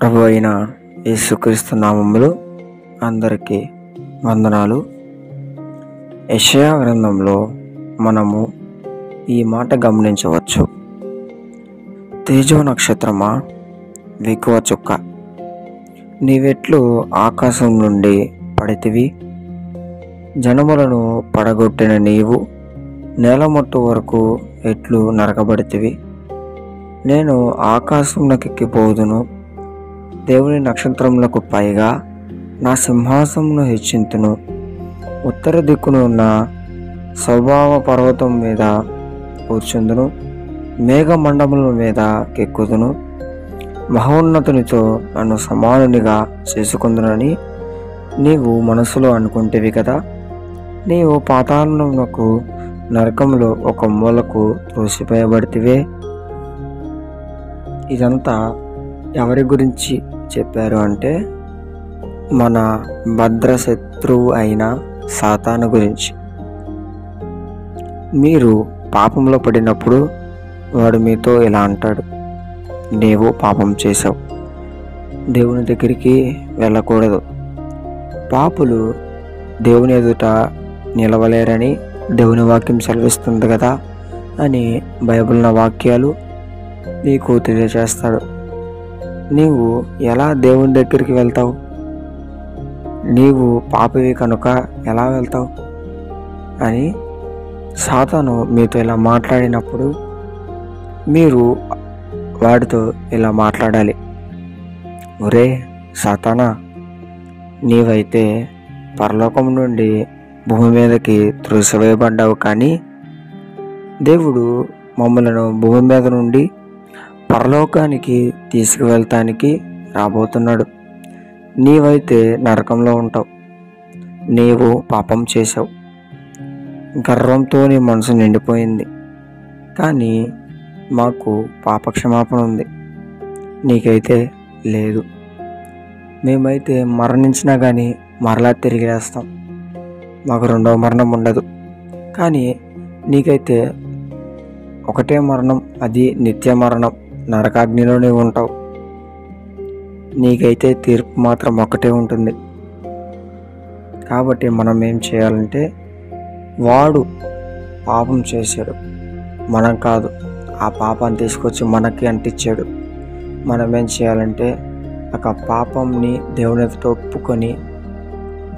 ప్రభు అయిన యేసుక్రీస్తు నామములో అందరికీ వందనాలు. యెషయా గ్రంథంలో మనము ఈ మాట గమనించవచ్చు. తేజో నక్షత్రమా, వేకువ చుక్క, నీవెట్లు ఆకాశం నుండి పడితివి, జనములను పడగొట్టిన నీవు నేలమట్టు వరకు ఎట్లు నరకబడితివి. నేను ఆకాశంలోకెక్కిపోదును, దేవుని నక్షత్రములకు పైగా నా సింహాసమును హెచ్చింతును. ఉత్తర దిక్కున ఉన్న స్వభావ పర్వతం మీద కూర్చుందును, మేఘమండముల మీద కెక్కుదును. మహోన్నతునితో నన్ను సమానునిగా చేసుకుందునని నీవు మనసులో అనుకుంటేవి కదా. నీవు పాతాళమునకు, నరకంలో ఒక మూలకు త్రోసివేయబడితివే. ఇదంతా ఎవరి గురించి చెప్పారు అంటే, మన భద్రశత్రువు అయిన సాతాను గురించి. మీరు పాపంలో పడినప్పుడు వాడు మీతో ఇలా అంటాడు, నీవు పాపం చేసావు, దేవుని దగ్గరికి వెళ్ళకూడదు, పాపులు దేవుని ఎదుట నిలవలేరని దేవుని వాక్యం సెలవిస్తుంది కదా అని బైబిల్ వాక్యాలు నీకు తెలియజేస్తాడు. నీవు ఎలా దేవుని దగ్గరికి వెళ్తావు? నీవు పాపివి కనుక ఎలా వెళ్తావు అని సాతాను మీతో ఇలా మాట్లాడినప్పుడు మీరు వాడితో ఇలా మాట్లాడాలి, ఒరే సాతానా, నీవైతే పరలోకం నుండి భూమి మీదకి త్రోసివేయబడ్డావు, కానీ దేవుడు మమ్మలను భూమి మీద నుండి పరలోకానికి తీసుకువెళ్తానికి రాబోతున్నాడు. నీవైతే నరకంలో ఉంటావు, నీవు పాపం చేసావు, గర్వంతో నీ మనసు నిండిపోయింది, కానీ మాకు పాపక్షమాపణ ఉంది, నీకైతే లేదు. మేమైతే మరణించినా కానీ మరలా తిరిగి లేస్తాం, మాకు రెండవ మరణం ఉండదు. కానీ నీకైతే ఒకటే మరణం, అది నిత్య మరణం, నరకాగ్నిలోనే ఉంటావు. నీకైతే తీర్పు మాత్రం ఒకటే ఉంటుంది. కాబట్టి మనం ఏం చేయాలంటే, వాడు పాపం చేశాడు, మనం కాదు, ఆ పాపాన్ని తీసుకొచ్చి మనకి అంటించాడు. మనం ఏం చేయాలంటే ఆ పాపంని దేవుని ఎదుట ఒప్పుకొని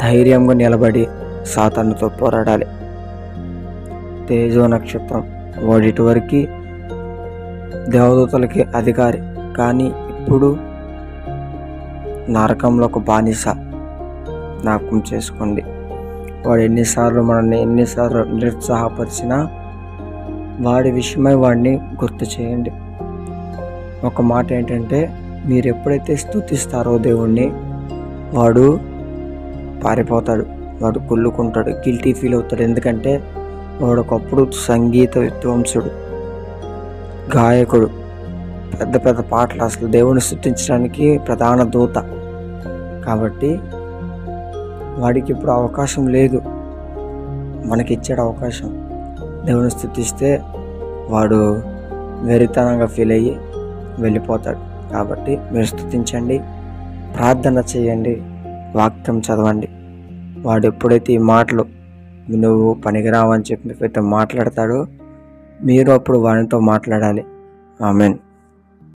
ధైర్యంగా నిలబడి సాతానుతో పోరాడాలి. తేజో నక్షత్రం వాడిటి వరకు దేవదూతలకి అధికారి, కానీ ఇప్పుడు నరకంలో ఒక బానిస. జ్ఞాపకం చేసుకోండి, వాడు మనల్ని ఎన్నిసార్లు నిరుత్సాహపరిచినా వాడి విషయమై వాడిని గుర్తు చేయండి. ఒక మాట ఏంటంటే, మీరు ఎప్పుడైతే స్తుతిస్తారో దేవుణ్ణి, వాడు పారిపోతాడు, వాడు కుళ్ళుకుంటాడు, గిల్టీ ఫీల్ అవుతాడు. ఎందుకంటే వాడు ఒకప్పుడు సంగీత విద్వాంసుడు, గాయకుడు, పెద్ద పెద్ద పాటలు, అసలు దేవుని స్తుతించడానికి ప్రధాన దూత. కాబట్టి వాడికి ఇప్పుడు అవకాశం లేదు, మనకి ఇచ్చాడు అవకాశం. దేవుని స్తుతిస్తే వాడు వెరితనంగా ఫీల్ అయ్యి వెళ్ళిపోతాడు. కాబట్టి మీరు స్తుతించండి, ప్రార్థన చేయండి, వాక్యం చదవండి. వాడు ఎప్పుడైతే ఈ మాటలు నువ్వు పనికిరావని చెప్పి మాట్లాడతాడో, మీరు అప్పుడు వానితో మాట్లాడాలి. ఆమెన్.